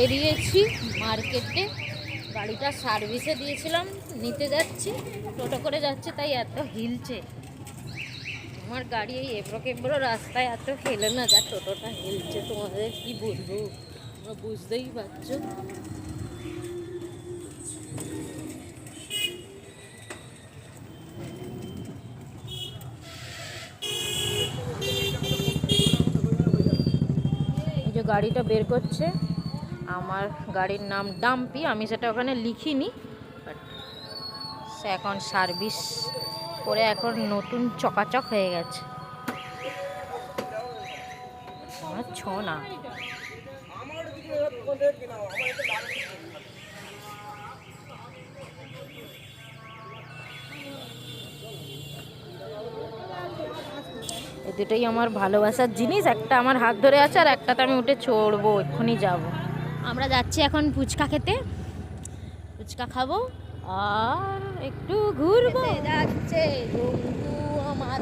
বেরিয়েছি মার্কেটে, গাড়িটা সার্ভিসে দিয়েছিলাম, নিতে যাচ্ছি। টোটো করে যাচ্ছে তাই এত হিলছে আমার গাড়ি। এই এবড়ো কেবড়ো রাস্তায় এত হেলে না, যা টোটোটা হিলছে তোমাদের কি বলবো, তোমরা বুঝতেই পারছো। এই যে গাড়িটা বের করছে, আমার গাড়ির নাম ডাম্পি, আমি সেটা ওখানে লিখিনি, বাট সে এখন সার্ভিস করে এখন নতুন চকাচক হয়ে গেছে। আমার ছো না, এই দুটোই আমার ভালোবাসার জিনিস, একটা আমার হাত ধরে আছে আর একটাতে আমি উঠে চড়বো, এক্ষুনি যাব। আমরা যাচ্ছি এখন ফুচকা খেতে, ফুচকা খাবো আর একটু ঘুরবো। যাচ্ছে আমার